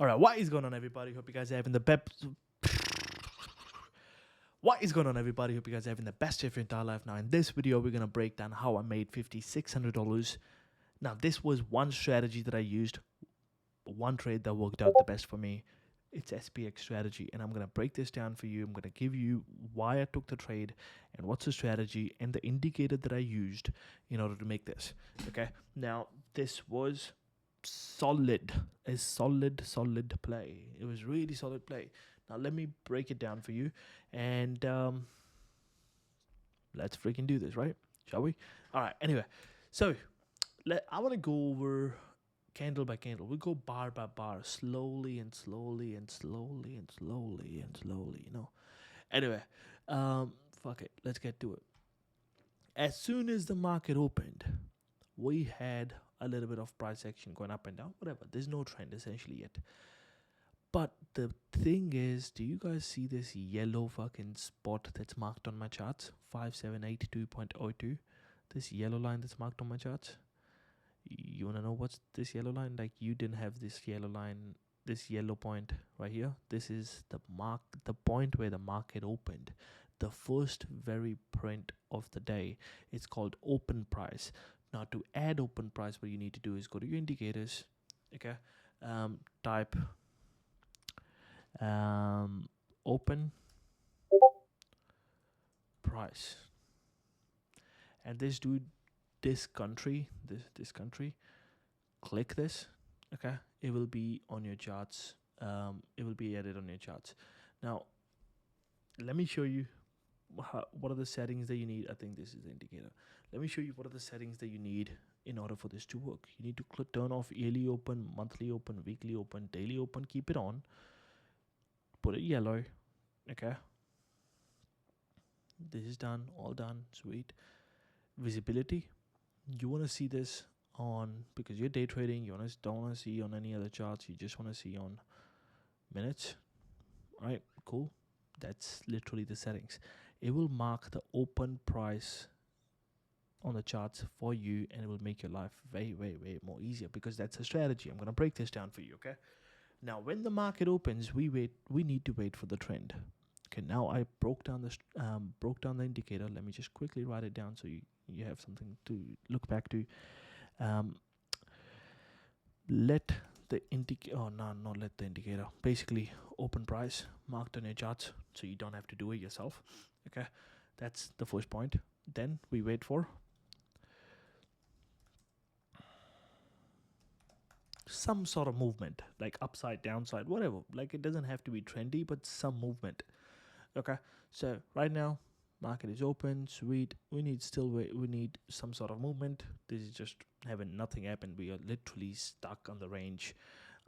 All right, what is going on, everybody? Hope you guys are having the best. What is going on, everybody? Hope you guys are having the best day of your entire life. Now, in this video, we're gonna break down how I made $5,600. Now, this was one strategy that I used, one trade that worked out the best for me. It's SPX strategy, and I'm gonna break this down for you. I'm gonna give you why I took the trade and what's the strategy and the indicator that I used in order to make this. Okay. Now, this was solid play. It was really solid play. Now let me break it down for you, and let's freaking do this, right? Shall we? All right. Anyway, so I want to go over candle by candle. We go bar by bar, slowly and slowly and slowly and slowly and slowly. Anyway, fuck it. Let's get to it. As soon as the market opened, we had a little bit of price action going up and down, whatever. There's no trend essentially yet. But the thing is, do you guys see this yellow fucking spot that's marked on my charts? 5782.02. This yellow line that's marked on my charts. You wanna know what's this yellow line? Like, you didn't have this yellow line, this yellow point right here. This is the point where the market opened. The first very print of the day. It's called open price. Now, to add open price, what you need to do is go to your indicators, okay? Type open price, and this country, click this, okay? It will be on your charts. It will be added on your charts. Now, let me show you what are the settings that you need. I think this is the indicator. Let me show you what are the settings that you need in order for this to work. You need to turn off yearly open, monthly open, weekly open, daily open. Keep it on. Put it yellow. Okay. This is done. All done. Sweet. Visibility. You want to see this on, because you're day trading. You don't want to see on any other charts. You just want to see on minutes. All right. Cool. That's literally the settings. It will mark the open price on the charts for you, and it will make your life way more easier, because that's a strategy. I'm going to break this down for you, okay? Now, when the market opens, we need to wait for the trend. Okay, now I broke down the indicator. Let me just quickly write it down so you have something to look back to. Let the indicator, basically open price marked on your charts, so you don't have to do it yourself. Okay, that's the first point. Then we wait for some sort of movement, like upside, downside, whatever. Like, it doesn't have to be trendy, but some movement. Okay, so right now market is open. Sweet. We need some sort of movement. This is just having nothing happen. We are literally stuck on the range,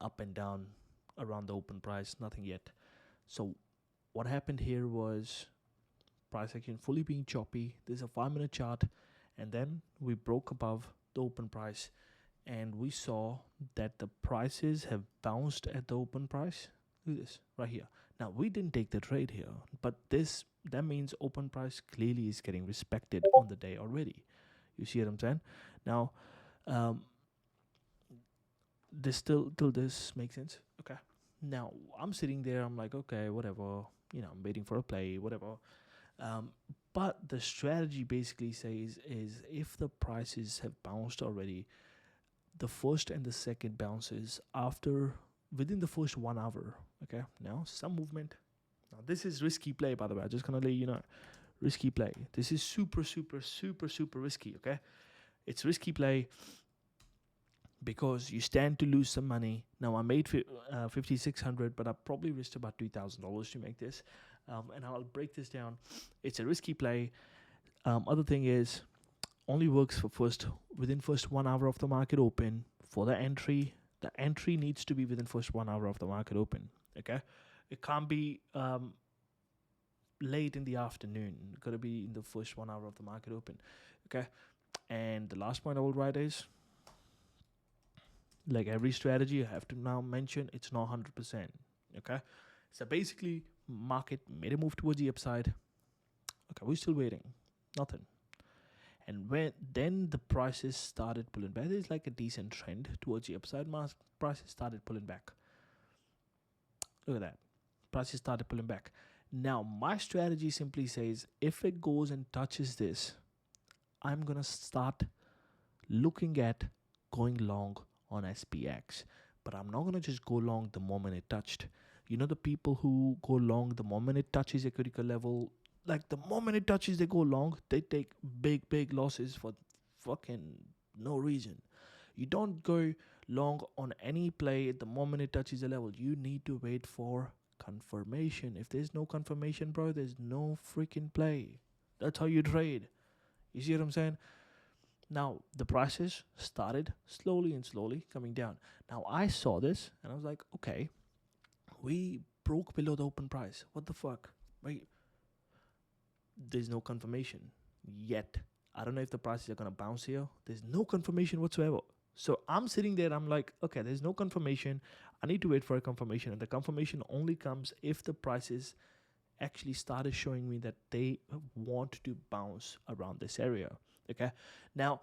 up and down around the open price, nothing yet. So what happened here was price action fully being choppy. There's a 5-minute chart, and then we broke above the open price, and we saw that the prices have bounced at the open price. Look at this right here. Now, we didn't take the trade here, but that means open price clearly is getting respected on the day already. You see what I'm saying? Now, till this makes sense. Okay. Now I'm sitting there. I'm like, okay, whatever. I'm waiting for a play, whatever. But the strategy basically says is, if the prices have bounced already, the first and the second bounces within the first 1 hour. Okay. Now some movement. Now this is risky play, by the way. I'm just gonna let you know, risky play. This is super risky. Okay, it's risky play because you stand to lose some money. Now, I made $5,600, but I probably risked about $2,000 to make this. And I'll break this down. It's a risky play. Other thing is, only works for within first 1 hour of the market open. For the entry needs to be within first 1 hour of the market open. Okay, it can't be late in the afternoon. It's got to be in the first 1 hour of the market open. Okay, and the last point I will write is, like every strategy, I have to now mention it's not 100%. Okay, so basically, market made a move towards the upside. Okay, we're still waiting, nothing. And then the prices started pulling back. There's like a decent trend towards the upside. Prices started pulling back. Look at that. Prices started pulling back. Now, my strategy simply says if it goes and touches this, I'm going to start looking at going long on SPX. But I'm not going to just go long the moment it touched. You know, the people who go long the moment it touches a critical level, like the moment it touches, they go long, they take big losses for fucking no reason. You don't go long on any play the moment it touches a level. You need to wait for confirmation. If there's no confirmation, bro, there's no freaking play. That's how you trade. You see what I'm saying? Now, the prices started slowly and slowly coming down. Now, I saw this and I was like, okay, we broke below the open price. What the fuck? Right? There's no confirmation yet. I don't know if the prices are going to bounce here. There's no confirmation whatsoever. So I'm sitting there. I'm like, okay, there's no confirmation. I need to wait for a confirmation. And the confirmation only comes if the prices actually started showing me that they want to bounce around this area. Okay. Now,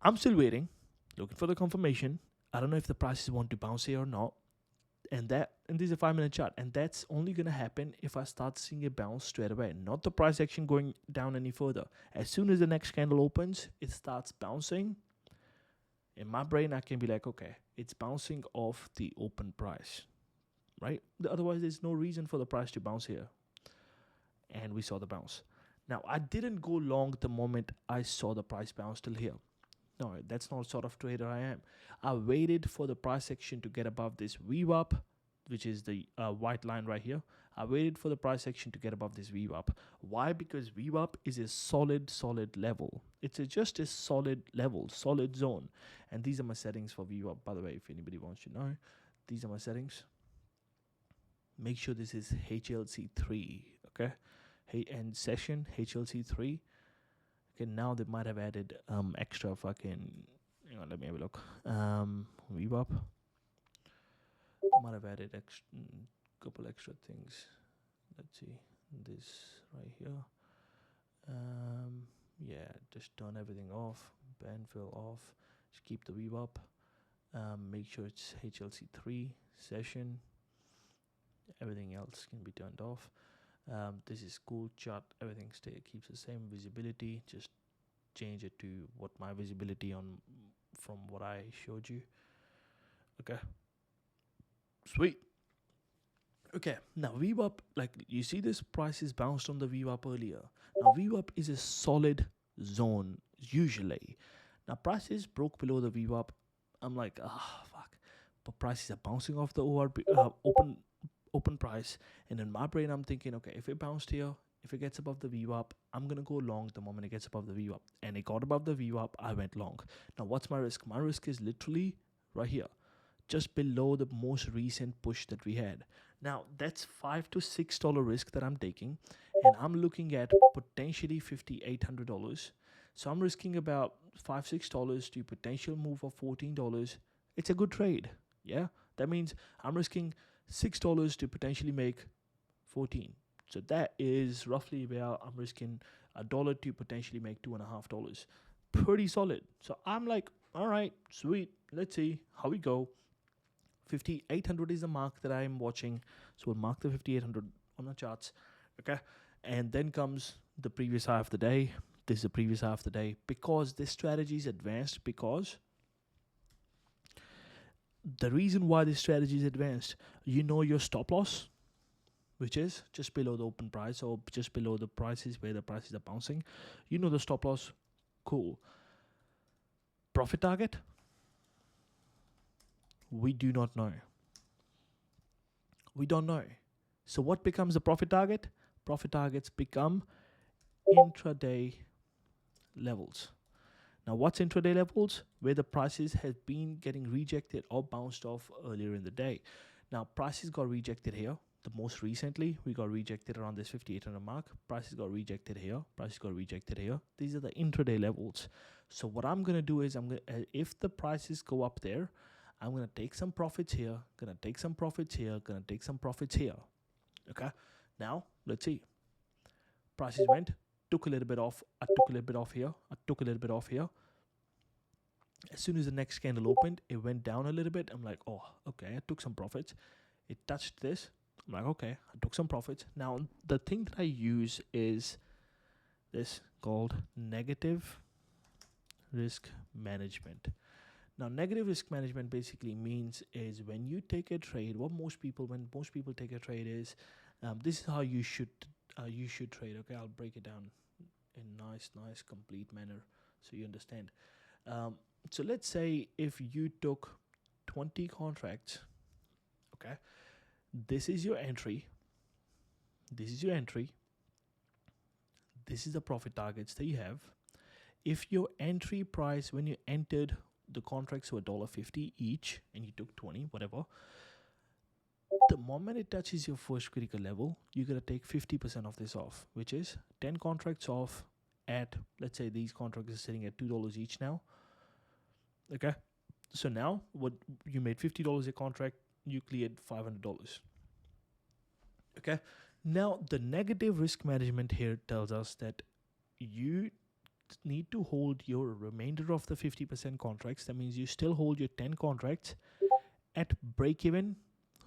I'm still waiting, looking for the confirmation. I don't know if the prices want to bounce here or not. And this is a 5-minute chart, and that's only gonna happen if I start seeing a bounce straight away, not the price action going down any further. As soon as the next candle opens, it starts bouncing. In my brain, I can be like, okay, it's bouncing off the open price, right? Otherwise, there's no reason for the price to bounce here. And we saw the bounce. Now, I didn't go long the moment I saw the price bounce till here. No, that's not the sort of trader I am. I waited for the price action to get above this VWAP, which is the white line right here. I waited for the price action to get above this VWAP. Why? Because VWAP is a solid level. It's just a solid level, solid zone. And these are my settings for VWAP, by the way, if anybody wants to know. These are my settings. Make sure this is HLC3, okay? And session HLC3. Okay, now they might have added extra fucking. Hang on, let me have a look. VWAP might have added couple extra things. Let's see this right here. Yeah, just turn everything off. Band fill off. Just keep the VWAP. Make sure it's HLC3 session. Everything else can be turned off. This is cool chart. Everything keeps the same visibility. Just change it to what my visibility on from what I showed you. Okay. Sweet. Okay. Now VWAP, like you see, this prices bounced on the VWAP earlier. Now VWAP is a solid zone usually. Now prices broke below the VWAP. I'm like, fuck. But prices are bouncing off the open price, and in my brain I'm thinking, okay, if it bounced here, if it gets above the VWAP, I'm gonna go long the moment it gets above the VWAP. And it got above the VWAP, I went long. Now what's my risk? My risk is literally right here, just below the most recent push that we had. Now that's $5 to $6 risk that I'm taking, and I'm looking at potentially $5,800. So I'm risking about $5-6 to potential move of $14. It's a good trade. Yeah, that means I'm risking $6 to potentially make 14. So that is roughly where I'm risking $1 to potentially make $2.50. Pretty solid. So I'm like, all right, sweet. Let's see how we go. 5,800 is the mark that I'm watching. So we'll mark the 5,800 on the charts. Okay. And then comes the previous high of the day. This is the previous high of the day, because this strategy is advanced, because the reason why this strategy is advanced, you know your stop loss, which is just below the open price or just below the prices where the prices are bouncing. You know the stop loss. Cool. Profit target? We do not know. We don't know. So what becomes the profit target? Profit targets become intraday levels. Now, what's intraday levels? Where the prices have been getting rejected or bounced off earlier in the day. Now, prices got rejected here. The most recently, we got rejected around this 5,800 mark. Prices got rejected here. Prices got rejected here. These are the intraday levels. So what I'm going to do is, if the prices go up there, I'm going to take some profits here, going to take some profits here, going to take some profits here. Okay. Now, let's see. Prices went, took a little bit off. I took a little bit off here. I took a little bit off here. As soon as the next candle opened, it went down a little bit. I'm like, oh, okay, I took some profits. It touched this. I'm like, okay, I took some profits. Now, the thing that I use is this called negative risk management. Now, negative risk management basically means is when you take a trade, when most people take a trade is, this is how you should trade. Okay, I'll break it down in nice, complete manner so you understand. So let's say if you took 20 contracts, okay, this is your entry, this is your entry, this is the profit targets that you have. If your entry price when you entered the contracts were $1.50 each and you took 20, whatever, the moment it touches your first critical level, you're going to take 50% of this off, which is 10 contracts off at, let's say these contracts are sitting at $2 each now. Okay. So now what you made $50 a contract, you cleared $500. Okay. Now the negative risk management here tells us that you need to hold your remainder of the 50% contracts. That means you still hold your 10 contracts at break even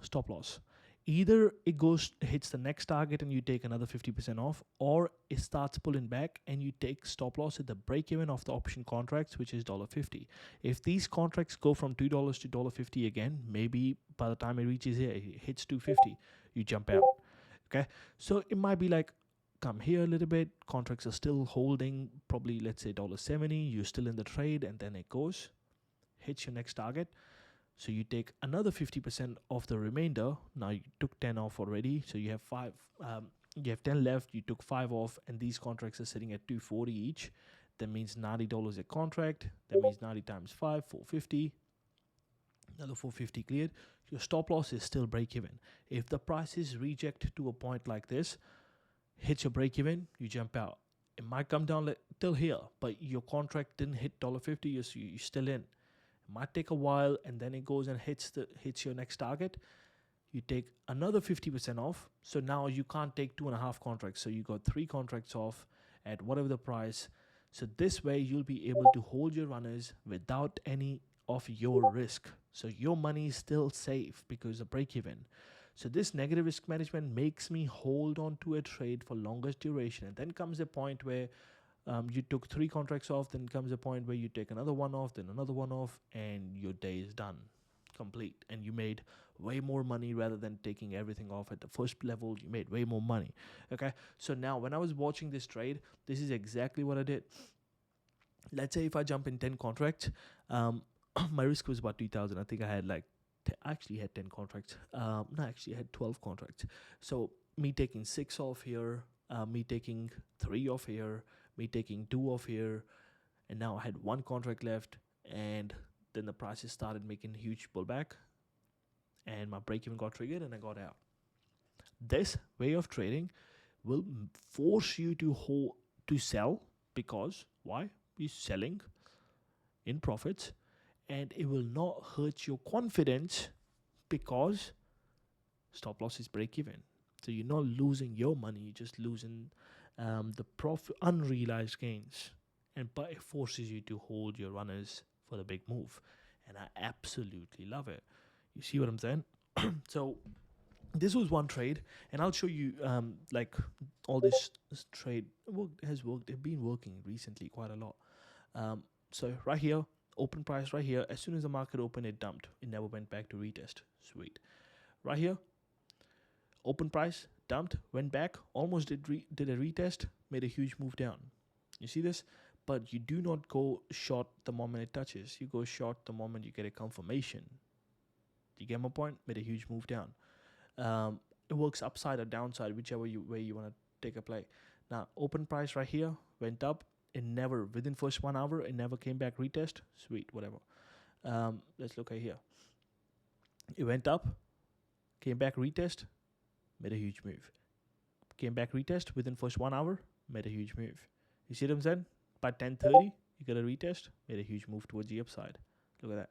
stop loss. Either it hits the next target and you take another 50% off, or it starts pulling back and you take stop loss at the break even of the option contracts, which is $1.50. If these contracts go from $2 to $1.50 again, maybe by the time it reaches here, it hits $2.50, you jump out. Okay, so it might be like, come here a little bit, contracts are still holding, probably let's say $1.70, you're still in the trade, and then it goes, hits your next target. So you take another 50% of the remainder. Now you took 10 off already, so you have 5. You have 10 left. You took 5 off, and these contracts are sitting at $2.40 each. That means $90 a contract. That means 90 times 5, $4.50. Another $4.50 cleared. Your stop loss is still break even. If the prices reject to a point like this, hits your break even, you jump out. It might come down till here, but your contract didn't hit $1.50. You're still in. Might take a while, and then it goes and hits your next target. You take another 50% off, so now you can't take 2.5 contracts, so you got 3 contracts off at whatever the price. So this way you'll be able to hold your runners without any of your risk, so your money is still safe because of break even. So this negative risk management makes me hold on to a trade for longest duration, and then comes a point where you took 3 contracts off, then comes a point where you take another one off, then another one off, and your day is done, complete. And you made way more money rather than taking everything off at the first level. You made way more money. Okay, so now when I was watching this trade, this is exactly what I did. Let's say if I jump in 10 contracts, my risk was about 2,000. I think I had I actually had 10 contracts. No, actually I had 12 contracts. So me taking 6 off here, me taking 3 off here, me taking 2 off here, and now I had 1 contract left, and then the prices started making huge pullback, and my break even got triggered, and I got out. This way of trading will force you to sell, because why? You're selling in profits, and it will not hurt your confidence because stop loss is break even. So you're not losing your money, you're just losing the profit, unrealized gains, but it forces you to hold your runners for the big move, and I absolutely love it. You see what I'm saying? So this was one trade, and I'll show you like all this trade has worked. It's been working recently quite a lot. So right here, open price right here. As soon as the market opened, it dumped. It never went back to retest. Sweet. Right here, open price, dumped, went back, almost did a retest, made a huge move down. You see this? But you do not go short the moment it touches. You go short the moment you get a confirmation. You get my point? Made a huge move down. It works upside or downside, whichever way you want to take a play. Now, open price right here, went up. It never, within first 1 hour, it never came back retest. Sweet, whatever. Let's look at here. It went up, came back retest, made a huge move. Came back retest within first 1 hour, made a huge move. You see what I'm saying? By 10:30, you got a retest, made a huge move towards the upside. Look at that.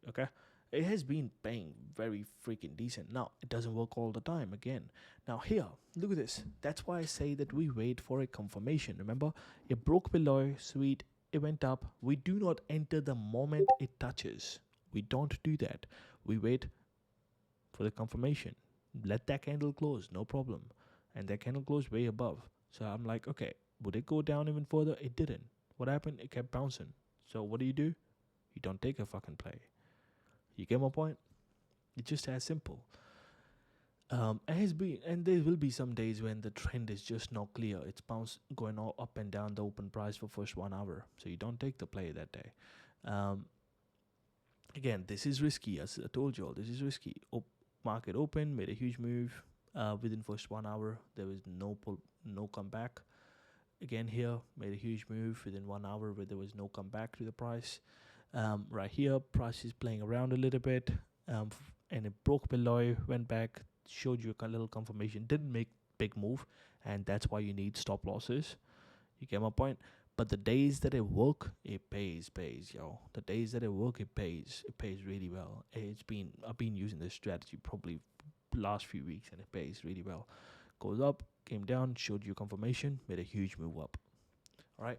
Okay? It has been paying very freaking decent. Now, it doesn't work all the time again. Now here, look at this. That's why I say that we wait for a confirmation. Remember, it broke below, sweet, it went up. We do not enter the moment it touches. We don't do that. We wait for the confirmation. Let that candle close, no problem. And that candle closed way above. So I'm like, okay, would it go down even further? It didn't. What happened? It kept bouncing. So what do? You don't take a fucking play. You get my point? It's just as simple. And there will be some days when the trend is just not clear. It's going all up and down the open price for first 1 hour. So you don't take the play that day. Again, this is risky. As I told you all, this is risky. Market open, made a huge move. Within first 1 hour, there was no comeback. Again here, made a huge move within 1 hour where there was no comeback to the price. Right here, price is playing around a little bit, and it broke below, went back, showed you a little confirmation, didn't make big move, and that's why you need stop losses. You get my point? But the days that it work, it pays, yo. The days that it work, it pays really well. I've been using this strategy probably last few weeks, and it pays really well. Goes up, came down, showed you confirmation, made a huge move up. All right.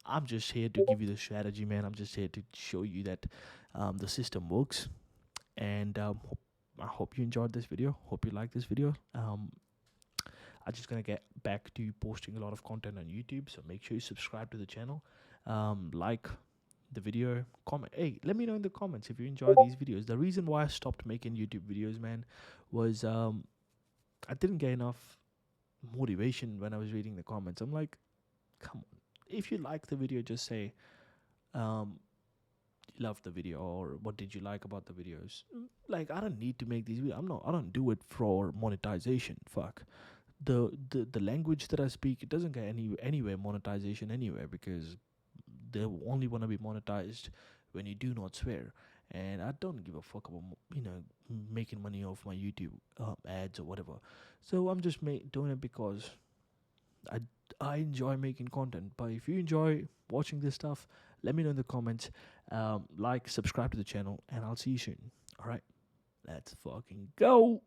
I'm just here to give you the strategy, man. I'm just here to show you that the system works, and I hope you enjoyed this video. Hope you like this video. I'm just gonna get back to posting a lot of content on YouTube, so make sure you subscribe to the channel, like the video, comment. Hey, let me know in the comments if you enjoy these videos. The reason why I stopped making YouTube videos, man, was I didn't get enough motivation when I was reading the comments. I'm like, come on, if you like the video, just say you love the video, or what did you like about the videos. Like, I don't need to make these videos. I don't do it for monetization. Fuck. The language that I speak, it doesn't get anywhere monetization anywhere, because they only want to be monetized when you do not swear. And I don't give a fuck about making money off my YouTube ads or whatever. So I'm just doing it because I enjoy making content. But if you enjoy watching this stuff, let me know in the comments. Like, subscribe to the channel, and I'll see you soon. All right, let's fucking go.